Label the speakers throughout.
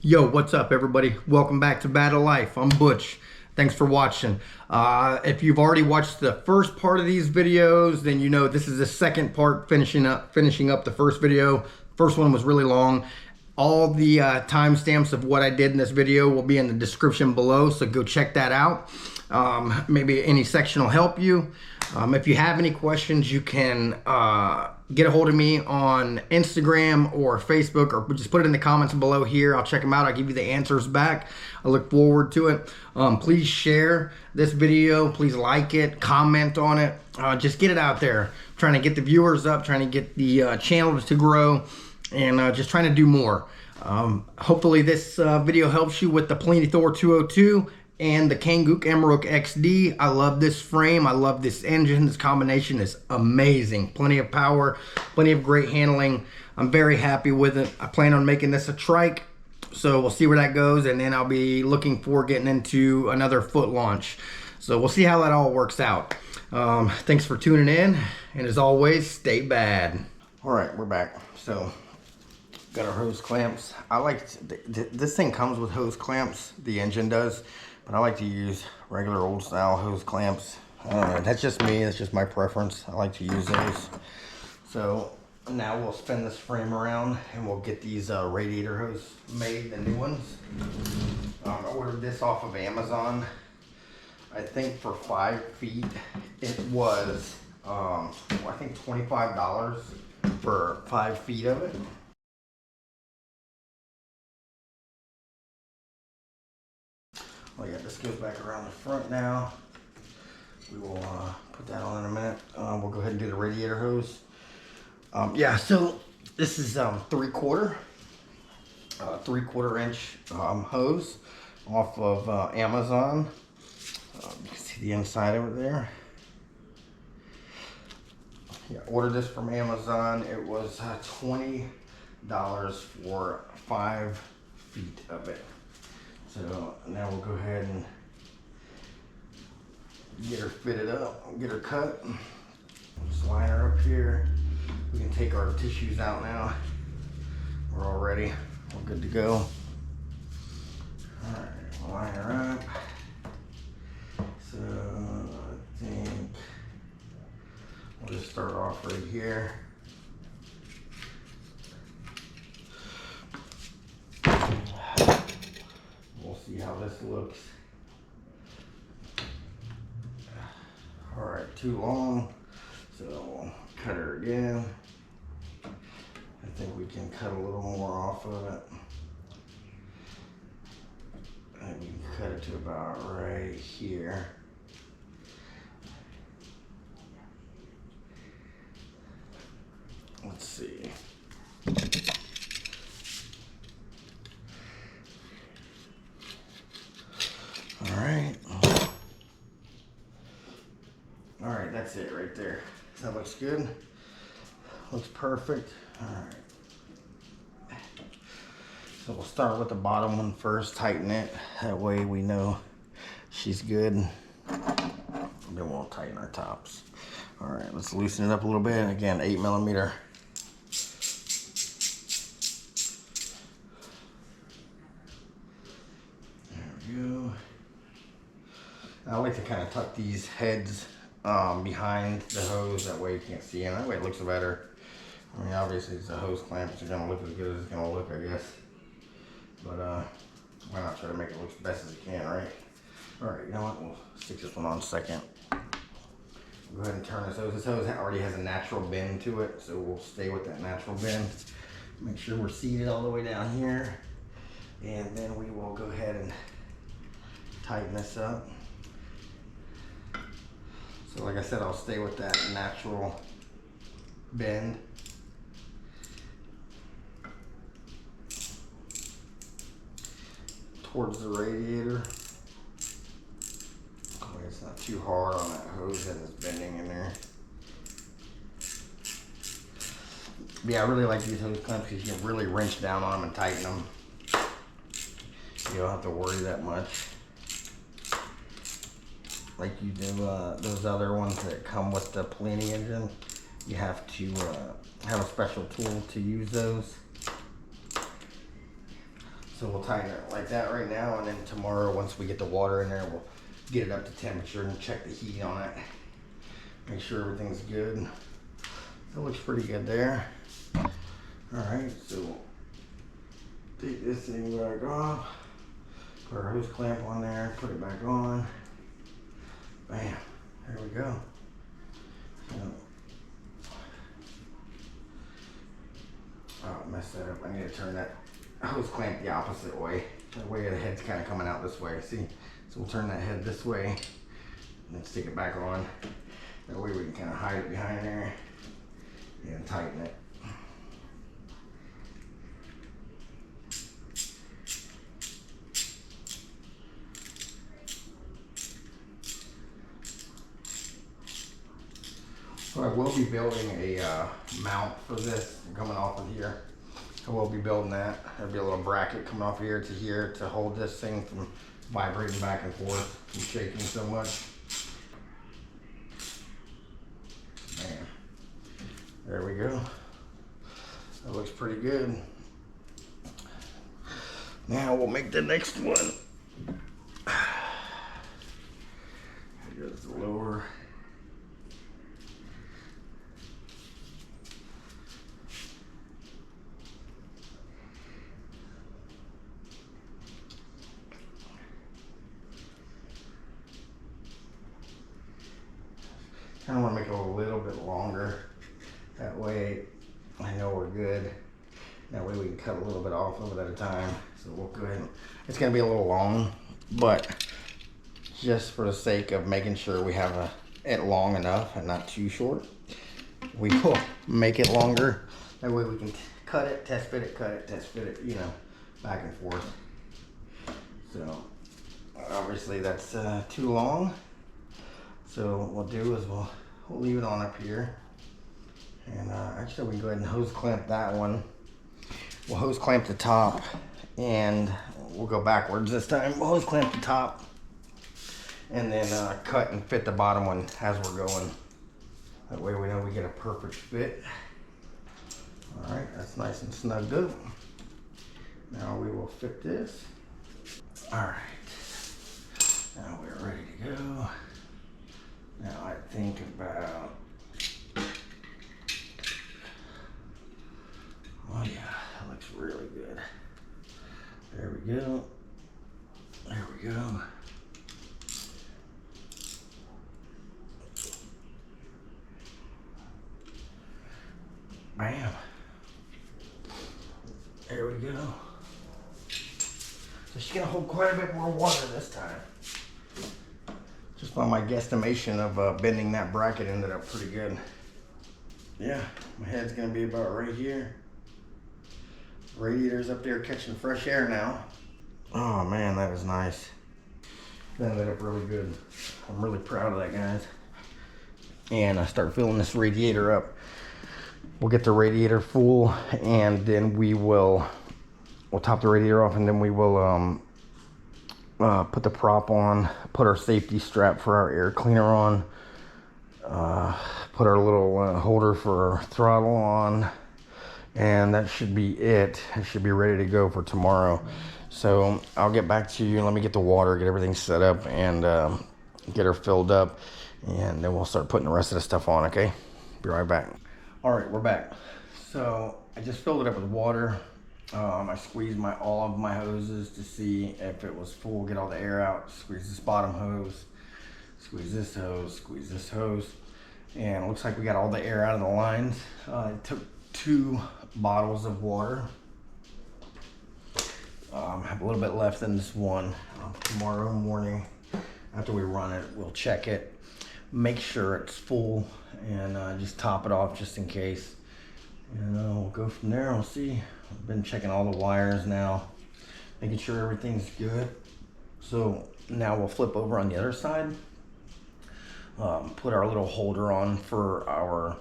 Speaker 1: Yo, what's up everybody? Welcome back to Battle Life. I'm Butch. Thanks for watching. If you've already watched the first part of these videos, then you know this is the second part, finishing up the first video. First one was really long. All the timestamps of what I did in this video will be in the description below, so go check that out. Maybe any section will help you. If you have any questions, you can get a hold of me on Instagram or Facebook, or just put it in the comments below here. I'll check them out. I'll give you the answers back. I look forward to it. Please share this video. Please like it, comment on it. Just get it out there. I'm trying to get the viewers up, trying to get the channel to grow, and just trying to do more. Hopefully this video helps you with the Polini Thor 202 and the Kangook Amaruk XD. I love this frame. I love this engine. This combination is amazing. Plenty of power, plenty of great handling. I'm very happy with it. I plan on making this a trike, so we'll see where that goes, and then I'll be looking for getting into another foot launch. So we'll see how that all works out. Thanks for tuning in, and as always, stay bad. All right, we're back. So got our hose clamps. I like this thing comes with hose clamps, the engine does, but I like to use regular old style hose clamps. That's just me, that's just my preference. I like to use those. So now we'll spin this frame around and we'll get these radiator hose made, the new ones. I ordered this off of Amazon. I think for 5 feet it was I think $25 for 5 feet of it. Oh yeah, this goes back around the front now. We will put that on in a minute. We'll go ahead and do the radiator hose. Yeah, so this is 3/4 inch hose off of Amazon. You can see the inside of it there. Yeah, ordered this from Amazon. It was $20 for 5 feet of it. So now we'll go ahead and get her fitted up, get her cut. Just line her up here. We can take our tissues out now. We're all ready. We're good to go. All right, we'll line her up. So I think we'll just start off right here. We'll see how this looks. All right, too long, so we'll cut her again. I think we can cut a little more off of it. And we can cut it to about right here. Let's see. All right, that's it right there. That looks good. Looks perfect. All right. So we'll start with the bottom one first, tighten it. That way we know she's good. And then we'll tighten our tops. All right, let's loosen it up a little bit. Again, 8mm. I like to kind of tuck these heads behind the hose, that way you can't see them. That way it looks better. I mean, obviously it's a hose clamp, it's gonna look as good as it's gonna look, I guess. But why not try to make it look as best as you can, right? All right, you know what? We'll stick this one on second. Go ahead and turn this hose. This hose already has a natural bend to it, so we'll stay with that natural bend. Make sure we're seated all the way down here. And then we will go ahead and tighten this up. So like I said, I'll stay with that natural bend. Towards the radiator. Oh, it's not too hard on that hose that is bending in there. But yeah, I really like these hose clamps because you can really wrench down on them and tighten them. You don't have to worry that much. Like you do those other ones that come with the Polini engine. You have to have a special tool to use those. So we'll tighten it like that right now, and then tomorrow, once we get the water in there, we'll get it up to temperature and check the heat on it. Make sure everything's good. That looks pretty good there. All right, so we'll take this thing back off, put our hose clamp on there, put it back on. Bam, there we go. So, oh, I messed that up. I need to turn that hose clamp the opposite way. That way the head's kind of coming out this way, see? So we'll turn that head this way, and then stick it back on. That way we can kind of hide it behind there and tighten it. So I will be building a mount for this coming off of here. I will be building that. There'll be a little bracket coming off here to hold this thing from vibrating back and forth and shaking so much. Man, there we go. That looks pretty good. Now we'll make the next one. Here goes the lower. I want to make it a little bit longer. That way I know we're good. That way we can cut a little bit off of it at a time. So we'll go ahead. It's going to be a little long, but just for the sake of making sure we have it long enough and not too short, we will make it longer. That way we can cut it, test fit it, cut it, test fit it, you know, back and forth. So obviously that's too long. So what we'll do is we'll leave it on up here. And actually we can go ahead and hose clamp that one. We'll hose clamp the top, and we'll go backwards this time. We'll hose clamp the top and then cut and fit the bottom one as we're going. That way we know we get a perfect fit. All right, that's nice and snugged up. Now we will fit this. All right, now we're ready to go. Now I think about, oh yeah, that looks really good. There we go. There we go. Bam. There we go. So she's gonna hold quite a bit more water this time. Just by my guesstimation of bending that bracket ended up pretty good. Yeah, my head's gonna be about right here. Radiator's up there catching fresh air now. Oh man, that was nice. That ended up really good. I'm really proud of that, guys. And I start filling this radiator up. We'll get the radiator full, and then we'll top the radiator off, and then we will put the prop on, put our safety strap for our air cleaner on, put our little holder for our throttle on, and that should be it. It should be ready to go for tomorrow. So I'll get back to you. Let me get the water, get everything set up, and get her filled up, and then we'll start putting the rest of the stuff on, okay? Be right back. All right, we're back. So I just filled it up with water. I squeezed all of my hoses to see if it was full, get all the air out. Squeeze this bottom hose, squeeze this hose, squeeze this hose. And it looks like we got all the air out of the lines. I took 2 bottles of water. I have a little bit left in this one. Tomorrow morning, after we run it, we'll check it, make sure it's full, and just top it off just in case. And we'll go from there. We'll see. I've been checking all the wires now, making sure everything's good. So now we'll flip over on the other side, put our little holder on for our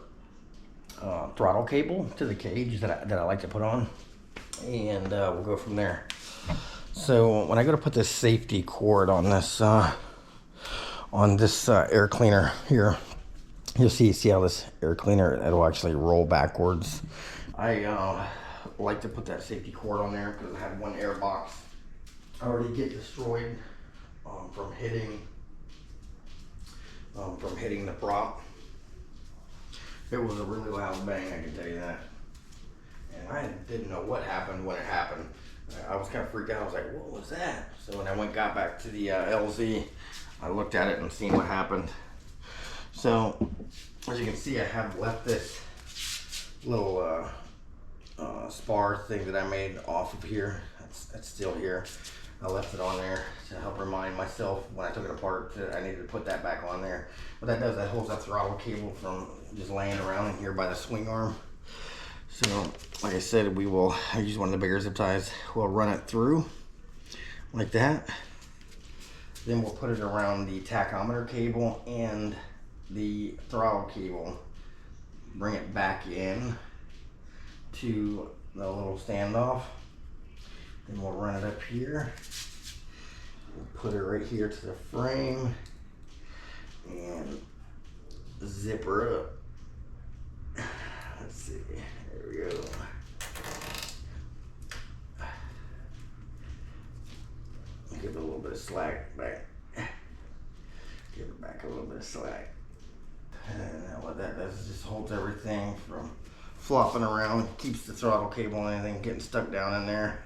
Speaker 1: throttle cable to the cage that I like to put on, and we'll go from there. So when I go to put this safety cord on this air cleaner here, you'll see how this air cleaner, it'll actually roll backwards. I like to put that safety cord on there because I had one air box already get destroyed from hitting the prop. It was a really loud bang, I can tell you that. And I didn't know what happened when it happened. I was kind of freaked out. I was like, what was that? So when I got back to the LZ, I looked at it and seen what happened. So as you can see, I have left this little spar thing that I made off of here. That's still here. I left it on there to help remind myself when I took it apart that I needed to put that back on there. What that does, that holds that throttle cable from just laying around in here by the swing arm. So, like I said, I use one of the bigger zip ties. We'll run it through like that. Then we'll put it around the tachometer cable and the throttle cable. Bring it back in to the little standoff. Then we'll run it up here. We'll put it right here to the frame and zip her up. Let's see, there we go. Give it a little bit of slack back. Give it back a little bit of slack. And what that does is just holds everything from flopping around, keeps the throttle cable and anything getting stuck down in there.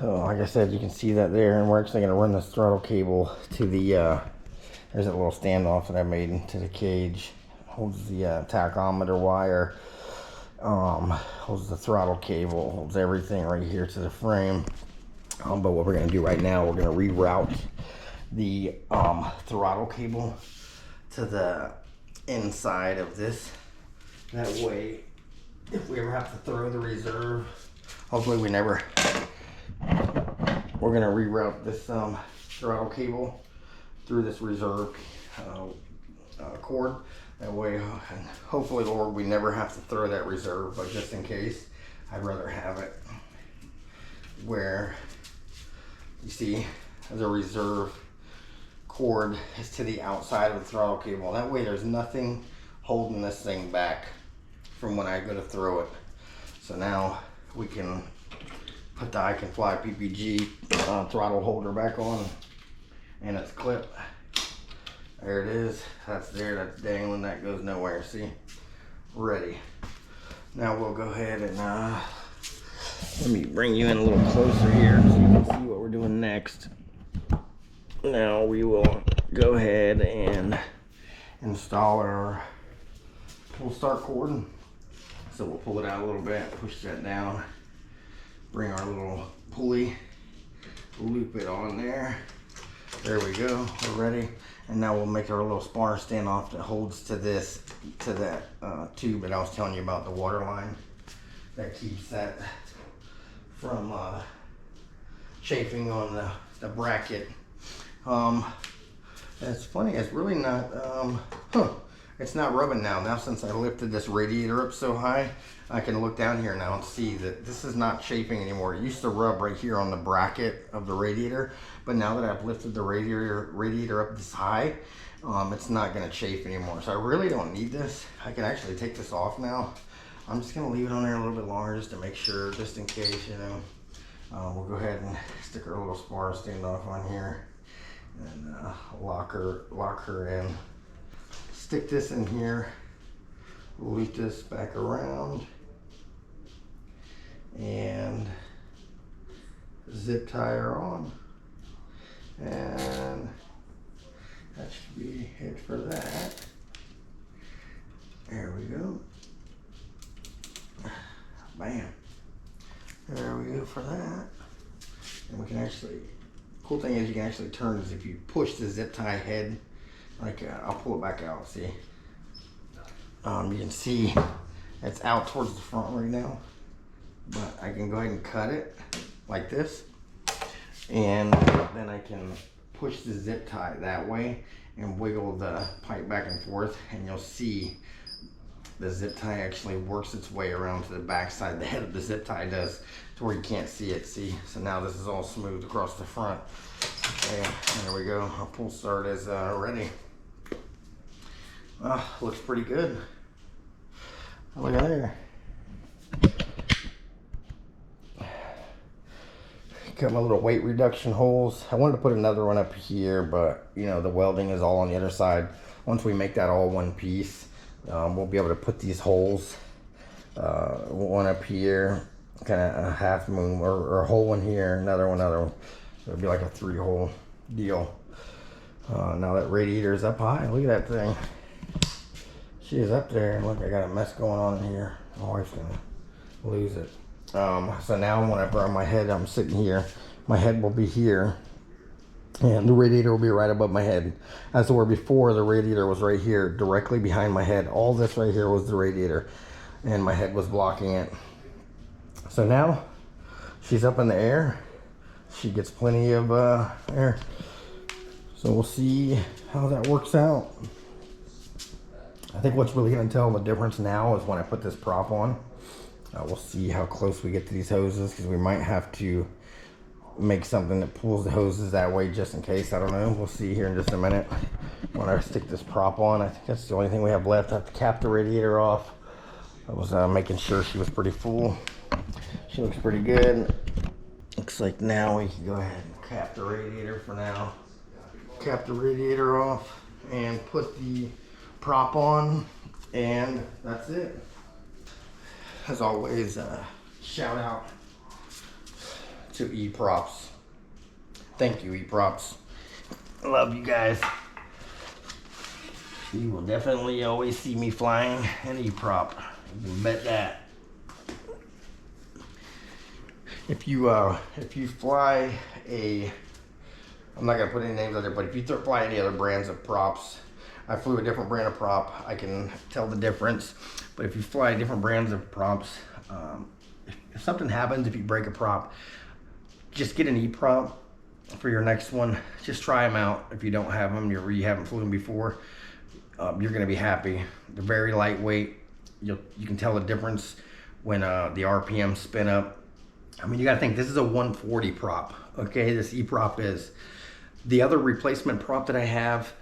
Speaker 1: So like I said, you can see that there, and we're actually going to run this throttle cable to the there's that little standoff that I made into the cage. Holds the tachometer wire, holds the throttle cable, holds everything right here to the frame. But what we're going to do right now, we're going to reroute the throttle cable to the inside of this. That way, if we ever have to throw the reserve, hopefully we never, we're going to reroute this throttle cable through this reserve cord. That way, hopefully, Lord, we never have to throw that reserve, but just in case, I'd rather have it where, you see, the reserve cord is to the outside of the throttle cable. That way, there's nothing holding this thing back from when I go to throw it. So now we can put the I Can Fly PPG throttle holder back on, and it's clipped. There it is. That's there. That's dangling. That goes nowhere. See? Ready. Now we'll go ahead and let me bring you in a little closer here so you can see what we're doing next. Now we will go ahead and install our pull start cord. So we'll pull it out a little bit, push that down, bring our little pulley, loop it on there. There we go. We're ready. And now we'll make our little spar standoff that holds to this, to that tube that I was telling you about, the water line. That keeps that from chafing on the bracket. It's funny, it's really not, it's not rubbing now. Now since I lifted this radiator up so high, I can look down here now and see that this is not chafing anymore. It used to rub right here on the bracket of the radiator, but now that I've lifted the radiator up this high, it's not gonna chafe anymore. So I really don't need this. I can actually take this off now. I'm just gonna leave it on there a little bit longer just to make sure, just in case, you know. We'll go ahead and stick our little spar standoff on here and lock her in. Stick this in here, loop this back around, and zip tie her on, and that should be it for that. There we go. Bam. There we go for that. And we can actually, cool thing is you can actually turn this if you push the zip tie head. Like, I'll pull it back out, see? You can see it's out towards the front right now, but I can go ahead and cut it like this, and then I can push the zip tie that way and wiggle the pipe back and forth, and you'll see the zip tie actually works its way around to the back side. The head of the zip tie does, to where you can't see it, see? So now this is all smooth across the front. And there we go, our pull start is ready. Looks pretty good. Look at there. Got my little weight reduction holes. I wanted to put another one up here, but you know, the welding is all on the other side. Once we make that all one piece, we'll be able to put these holes, one up here, kind of a half moon, or a hole in here, another one. So it'll be like a 3-hole deal. Now that radiator is up high. Look at that thing. She is up there. Look, I got a mess going on in here. My wife's gonna lose it. So now whenever my head, I'm sitting here, my head will be here, and the radiator will be right above my head. As to where before the radiator was right here, directly behind my head. All this right here was the radiator, and my head was blocking it. So now she's up in the air. She gets plenty of air. So we'll see how that works out. I think what's really going to tell the difference now is when I put this prop on. We'll see how close we get to these hoses, because we might have to make something that pulls the hoses that way just in case. I don't know. We'll see here in just a minute. When I stick this prop on, I think that's the only thing we have left. I have to cap the radiator off. I was making sure she was pretty full. She looks pretty good. Looks like now we can go ahead and cap the radiator for now. Cap the radiator off and put the prop on, and that's it. As always, shout out to E-Props. Thank you, E-Props. I love you guys. You will definitely always see me flying an E-Prop. You can bet that. If you fly a, I'm not gonna put any names out there, but if you fly any other brands of props, I flew a different brand of prop, I can tell the difference. But if you fly different brands of props, if something happens, if you break a prop, just get an E-Prop for your next one. Just try them out. If you don't have them, you haven't flown them before, you're gonna be happy. They're very lightweight. You can tell the difference when the RPM spin up. I mean, you gotta think, this is a 140 prop, okay? This E-Prop is. The other replacement prop that I have,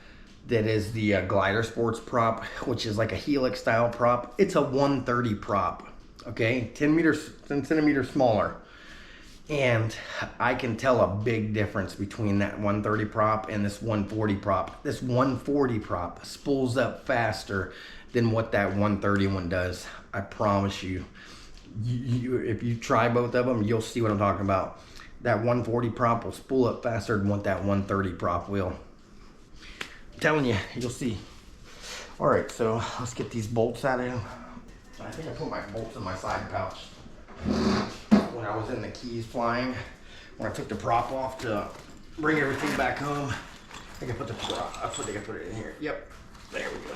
Speaker 1: that is the Glider Sports prop, which is like a Helix style prop. It's a 130 prop, okay? 10 centimeters smaller. And I can tell a big difference between that 130 prop and this 140 prop. This 140 prop spools up faster than what that 130 one does. I promise you. If you try both of them, you'll see what I'm talking about. That 140 prop will spool up faster than what that 130 prop will. I'm telling you, you'll see. All right, so let's get these bolts out of here. I think I put my bolts in my side pouch when I was in the keys flying. When I took the prop off to bring everything back home, I think I put the prop. I think I put it in here. Yep, there we go.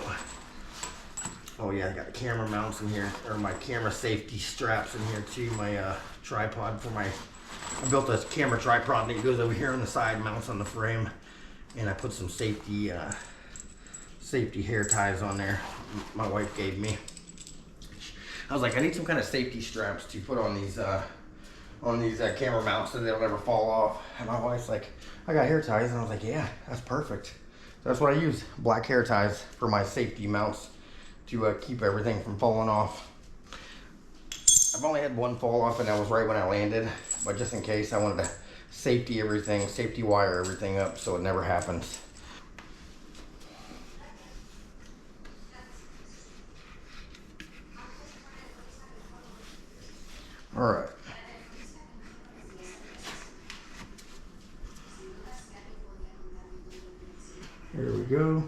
Speaker 1: Oh yeah, I got the camera mounts in here, or my camera safety straps in here too. My tripod for my. I built a camera tripod that goes over here on the side, mounts on the frame. And I put some safety hair ties on there. My wife gave me. I was like, I need some kind of safety straps to put on these camera mounts so they don't ever fall off. And my wife's like, I got hair ties, and I was like, yeah, that's perfect. So that's what I use, black hair ties for my safety mounts to keep everything from falling off. I've only had one fall off, and that was right when I landed. But just in case, I wanted to safety wire everything up so it never happens. All right. Here we go.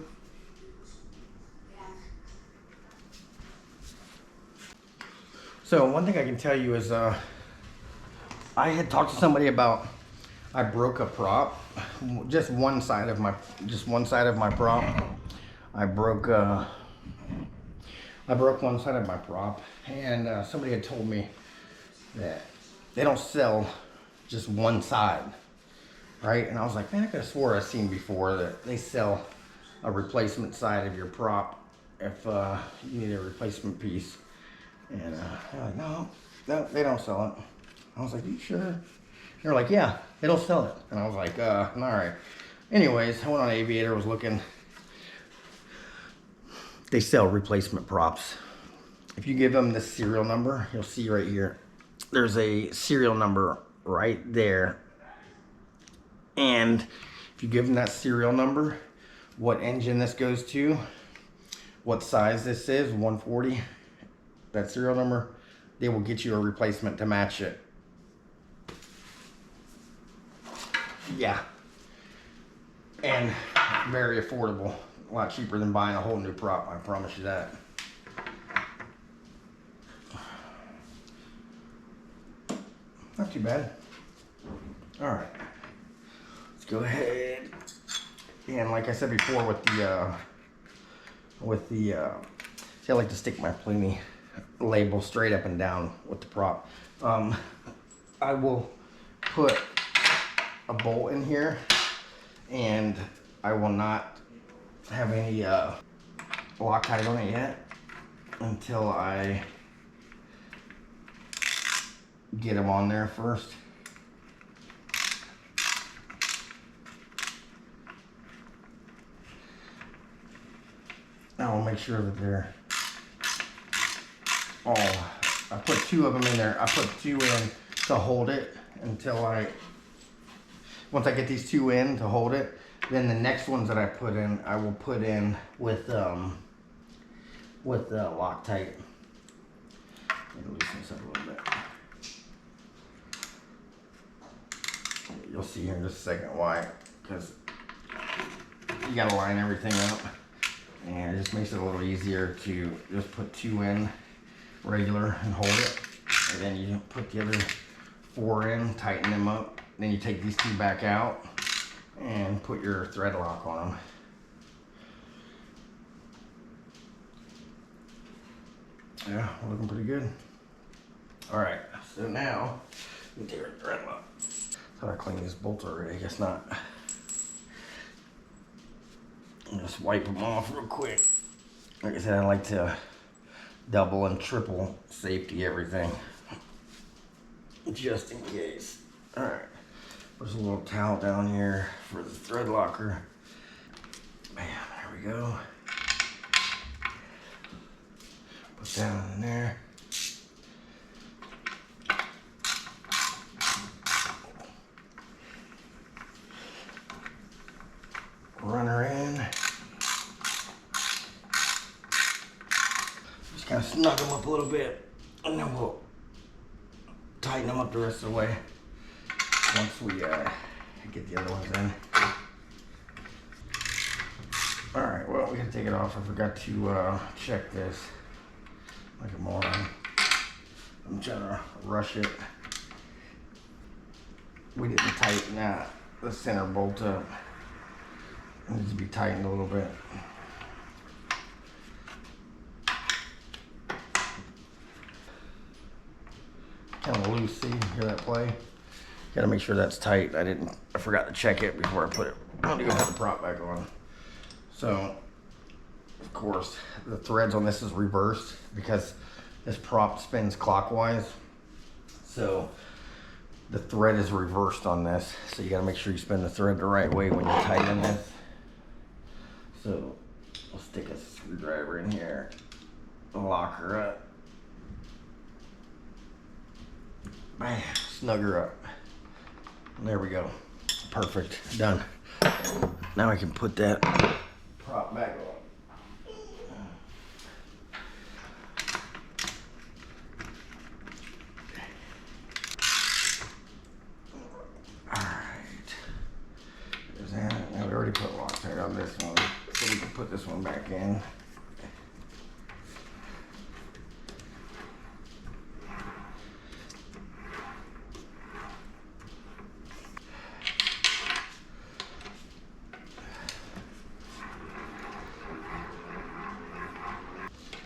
Speaker 1: So one thing I can tell you is I had talked to somebody about, I broke a prop, just one side of my prop. I broke one side of my prop, and somebody had told me that they don't sell just one side, right? And I was like, man, I could have swore I've seen before that they sell a replacement side of your prop if you need a replacement piece. And they're like, no, they don't sell it. I was like, you sure? They're like, yeah, they don't sell it. And I was like, all right. Anyways, I went on Aviator, was looking. they sell replacement props. If you give them the serial number, you'll see right here, there's a serial number right there. And if you give them that serial number, what engine this goes to, what size this is, 140, that serial number, they will get you a replacement to match it. Yeah. And very affordable. A lot cheaper than buying a whole new prop, I promise you that. Not too bad. Alright. Let's go ahead. And like I said before with the see, I like to stick my Polini label straight up and down with the prop. I will put a bolt in here, and I will not have any Loctite on it yet until I get them on there first. I will make sure that they're all, I put 2 of them in there. I put 2 in to hold it until once I get these 2 in to hold it, then the next ones that I put in, I will put in with Loctite. Let me loosen this up a little bit. You'll see here in just a second why, because you gotta line everything up, and it just makes it a little easier to just put 2 in regular and hold it, and then you put the other 4 in, tighten them up, then you take these 2 back out and put your thread lock on them. Yeah, looking pretty good. All right, so now we take our thread lock. Thought I cleaned these bolts already, I guess not. Just wipe them off real quick. Like I said, I like to double and triple safety everything, just in case. All right, there's a little towel down here for the thread locker. Bam, there we go. Put that in there. Run her in. Just kind of snug them up a little bit, and then we'll tighten them up the rest of the way once we get the other ones in. All right, well, we gotta take it off. I forgot to check this like a moron. I'm trying to rush it. We didn't tighten the center bolt up. It needs to be tightened a little bit. Kind of loose, see? Hear that play? Gotta make sure that's tight. I forgot to check it before I put it. I'm gonna go put the prop back on. So, of course, the threads on this is reversed because this prop spins clockwise. So, the thread is reversed on this. So you gotta make sure you spin the thread the right way when you're tightening this. So, I'll stick a screwdriver in here, lock her up. Bam, snug her up. There we go. Perfect, done. Now I can put that prop back on. Alright. There's that. Now we already put Loctite on this one, so we can put this one back in.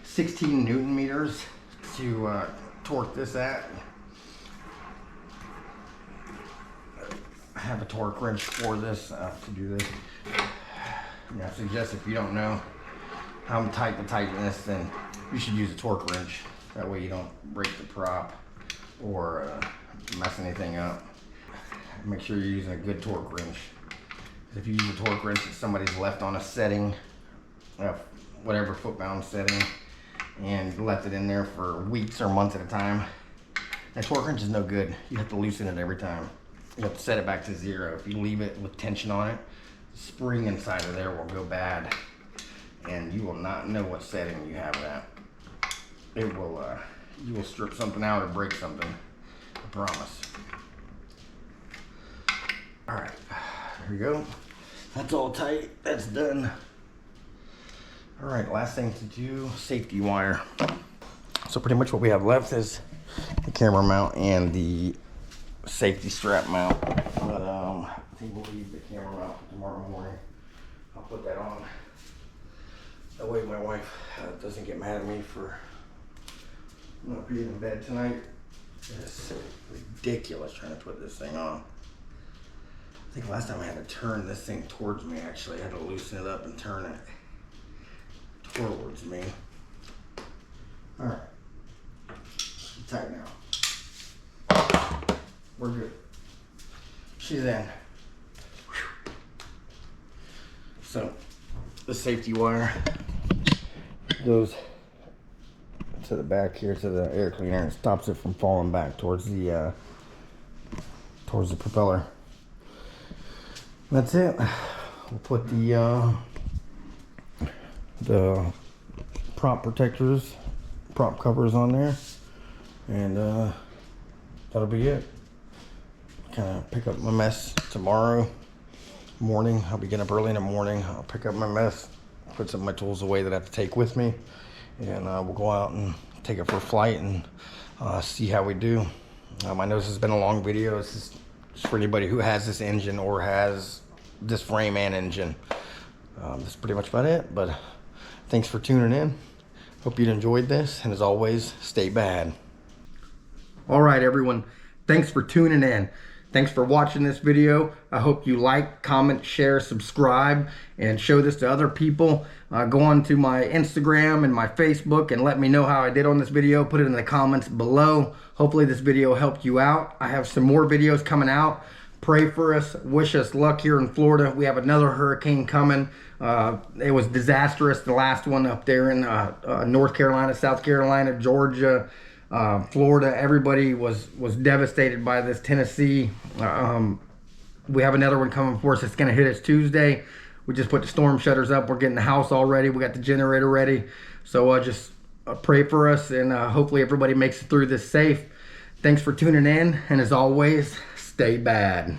Speaker 1: $16 Newton meters to torque this at. I have a torque wrench for this to do this. I suggest if you don't know how tight to tighten this, then you should use a torque wrench. That way you don't break the prop or mess anything up. Make sure you're using a good torque wrench. If you use a torque wrench that somebody's left on a setting, whatever foot pound setting and left it in there for weeks or months at a time. That torque wrench is no good. You have to loosen it every time. You have to set it back to 0. If you leave it with tension on it, the spring inside of there will go bad, and you will not know what setting you have it at. It will, you will strip something out or break something, I promise. All right, there we go. That's all tight, that's done. All right, last thing to do, safety wire. So pretty much what we have left is the camera mount and the safety strap mount. But I think we'll leave the camera mount for tomorrow morning. I'll put that on. That way my wife doesn't get mad at me for not being in bed tonight. It's ridiculous trying to put this thing on. I think last time I had to turn this thing towards me, actually. I had to loosen it up and turn it towards me. All right. Tight now. We're good. She's in. Whew. So the safety wire goes to the back here to the air cleaner and stops it from falling back towards the propeller. That's it. We'll put the prop protectors, prop covers on there, and that'll be it. Kind of pick up my mess tomorrow morning. I'll be getting up early in the morning. I'll pick up my mess, put some of my tools away that I have to take with me, and we'll go out and take it for a flight and see how we do. I know this has been a long video. This is just for anybody who has this engine or has this frame and engine. That's pretty much about it, but thanks for tuning in. Hope you enjoyed this, and as always, stay bad. All right, everyone, thanks for tuning in. Thanks for watching this video. I hope you like, comment, share, subscribe, and show this to other people. Go on to my Instagram and my Facebook and let me know how I did on this video. Put it in the comments below. Hopefully this video helped you out. I have some more videos coming out. Pray for us. Wish us luck here in Florida. We have another hurricane coming. It was disastrous, the last one up there in North Carolina, South Carolina, Georgia, Florida. Everybody was devastated by this. Tennessee. We have another one coming for us. It's going to hit us Tuesday. We just put the storm shutters up. We're getting the house all ready. We got the generator ready. So just pray for us, and hopefully everybody makes it through this safe. Thanks for tuning in, and as always, stay bad.